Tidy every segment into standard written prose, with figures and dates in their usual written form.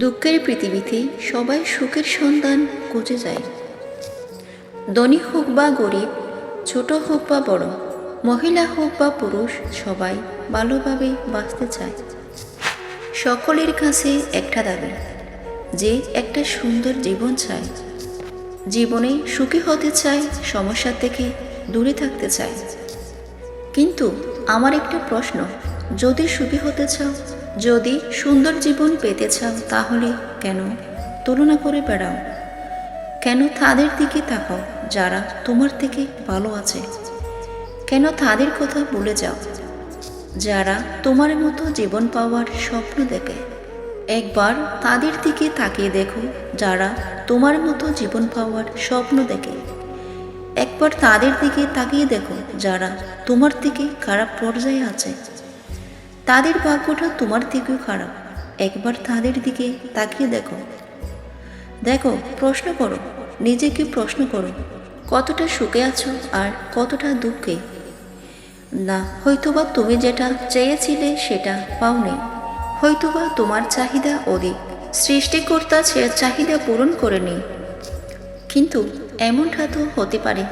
দুঃখের পৃথিবীতে সবাই সুখের সন্ধান খুঁজে যায়। ধনী হোক বা গরিব, ছোট হোক বা বড়, মহিলা হোক বা পুরুষ, সবাই ভালোভাবে বাঁচতে চায়। সকলের কাছে একটা দাবি, যে একটা সুন্দর জীবন চায়, জীবনে সুখী হতে চায়, সমস্যা থেকে দূরে থাকতে চায়। কিন্তু আমার একটা প্রশ্ন, যদি সুখী হতে চাও, যদি সুন্দর জীবন পেতে চাও, তাহলে কেন তুলনা করে বেড়াও? কেন তাদের দিকে তাকাও যারা তোমার থেকে ভালো আছে? কেন তাদের কথা ভুলে যাও যারা তোমার মতো জীবন পাওয়ার স্বপ্ন দেখে? একবার তাদের দিকে তাকিয়ে দেখো যারা তোমার মতো জীবন পাওয়ার স্বপ্ন দেখে। একবার তাদের দিকে তাকিয়ে দেখো যারা তোমার থেকে খারাপ পর্যায়ে আছে। তাদের ভাগ্যটা তোমার থেকেও খারাপ। একবার তাদের দিকে তাকিয়ে দেখো। দেখো, প্রশ্ন করো, নিজেকে প্রশ্ন করো, কতটা সুখে আছো আর কতটা দুঃখে? না, হয়তোবা তুমি যেটা চেয়েছিলে সেটা পাওনি। হয়তোবা তোমার চাহিদা অধিক, সৃষ্টিকর্তা সে চাহিদা পূরণ করেনি। কিন্তু এমনটা তো হতে পারে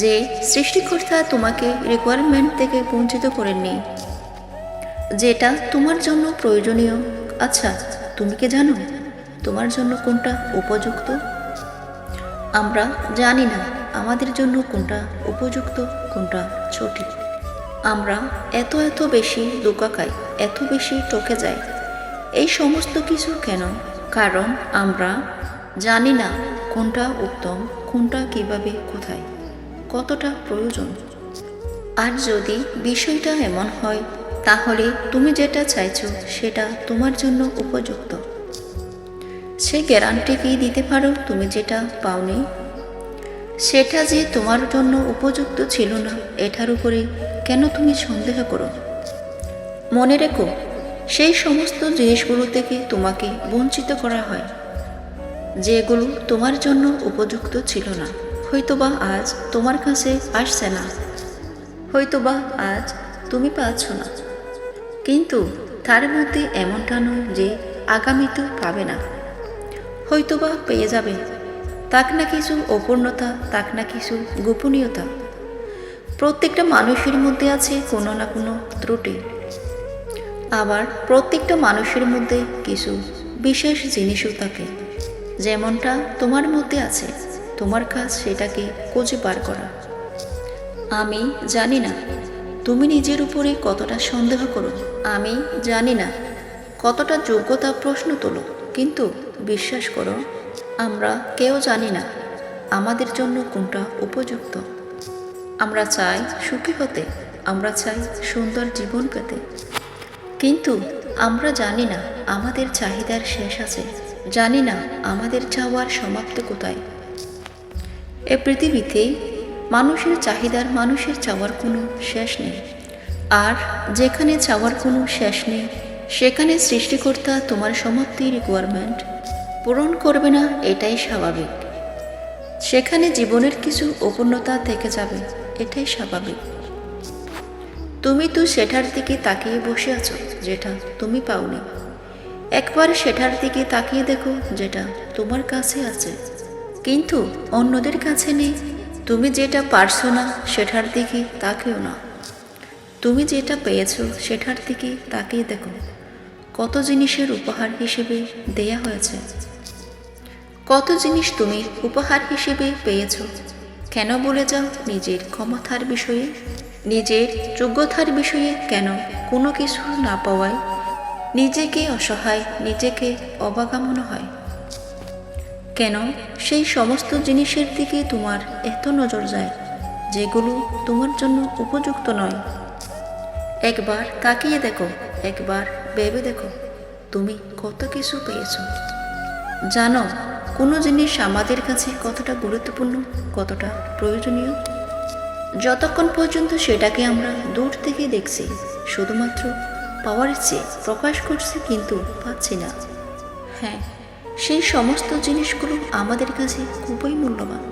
যে সৃষ্টিকর্তা তোমাকে রিকোয়ারমেন্ট থেকে বঞ্চিত করেননি, যেটা তোমার জন্য প্রয়োজনীয়। আচ্ছা, তুমি কি জানো তোমার জন্য কোনটা উপযুক্ত? আমরা জানি না আমাদের জন্য কোনটা উপযুক্ত, কোনটা সঠিক। আমরা এত বেশি ধোঁকা খাই, এত বেশি ঠকে যাই। এই সমস্ত কিছু কেন? কারণ আমরা জানি না কোনটা উত্তম, কোনটা কিভাবে, কোথায়, কতটা প্রয়োজন। আর যদি বিষয়টা এমন হয়, তাহলে তুমি যেটা চাইছো সেটা তোমার জন্য উপযুক্ত। সে গ্যারান্টি কি দিতে পারো তুমি যেটা পাওনি সেটা যে তোমার জন্য উপযুক্ত ছিল না, এটার উপরে কেন তুমি সন্দেহ করো? মনে রেখো, সেই সমস্ত জিনিসগুলো থেকে তোমাকে বঞ্চিত করা হয় যেগুলো তোমার জন্য উপযুক্ত ছিল না। হয়তোবা আজ তোমার কাছে আসছে না, হয়তোবা আজ তুমি পাচ্ছ না, কিন্তু তার মধ্যে এমনটা নয় যে আগামীতেও পাবে না। হয়তোবা পেয়ে যাবে। তাক না কিছু অপূর্ণতা, তাক না কিছু গোপনীয়তা। প্রত্যেকটা মানুষের মধ্যে আছে কোনো না কোনো ত্রুটি। আবার প্রত্যেকটা মানুষের মধ্যে কিছু বিশেষ জিনিসও থাকে, যেমনটা তোমার মধ্যে আছে। তোমার কাজ সেটাকে খুঁজে বার করা। আমি জানি না তুমি নিজের উপরে কতটা সন্দেহ করো, আমি জানি না কতটা যোগ্যতা প্রশ্ন তোলো, কিন্তু বিশ্বাস করো, আমরা কেউ জানি না আমাদের জন্য কোনটা উপযুক্ত। আমরা চাই সুখী হতে, আমরা চাই সুন্দর জীবন পেতে, কিন্তু আমরা জানি না আমাদের চাহিদার শেষ আছে, জানি না আমাদের চাওয়ার সমাপ্তি কোথায়। এ পৃথিবীতে মানুষের চাহিদার, মানুষের চাওয়ার কোনো শেষ নেই। আর যেখানে চাওয়ার কোনো শেষ নেই, সেখানে সৃষ্টিকর্তা তোমার সমাপ্তি রিকোয়ারমেন্ট পূরণ করবে না, এটাই স্বাভাবিক। সেখানে জীবনের কিছু অপূর্ণতা থেকে যাবে, এটাই স্বাভাবিক। তুমি তো সেটার দিকে তাকিয়ে বসে আছো যেটা তুমি পাওনি। একবার সেটার দিকে তাকিয়ে দেখো যেটা তোমার কাছে আছে, কিন্তু অন্যদের কাছে নেই। তুমি যেটা পারছো না সেটার দিকে তাকিও না। তুমি যেটা পেয়েছো সেটার দিকে তাকিয়ে দেখো কত জিনিসের উপহার হিসেবে দেয়া হয়েছে। কত জিনিস তুমি উপহার হিসেবে পেয়েছো। কেন ভুলে যাও নিজের ক্ষমতার বিষয়ে, নিজের যোগ্যতার বিষয়ে? কেন কোনো কিছু না পাওয়ায় নিজেকে অসহায়, নিজেকে অবাগা মনে হয়? কেন সেই সমস্ত জিনিসের দিকে তোমার এত নজর যায় যেগুলো তোমার জন্য উপযুক্ত নয়? একবার তাকিয়ে দেখো, একবার ভেবে দেখো তুমি কত কিছু পেয়েছো। জানো কোনো জিনিস আমাদের কাছে কতটা গুরুত্বপূর্ণ, কতটা প্রয়োজনীয়? যতক্ষণ পর্যন্ত সেটাকে আমরা দূর থেকে দেখছি, শুধুমাত্র পাওয়ার চেয়ে প্রকাশ করছি, কিন্তু পাচ্ছি না। হ্যাঁ, সেই সমস্ত জিনিসগুলো আমাদের কাছে খুবই মূল্যবান।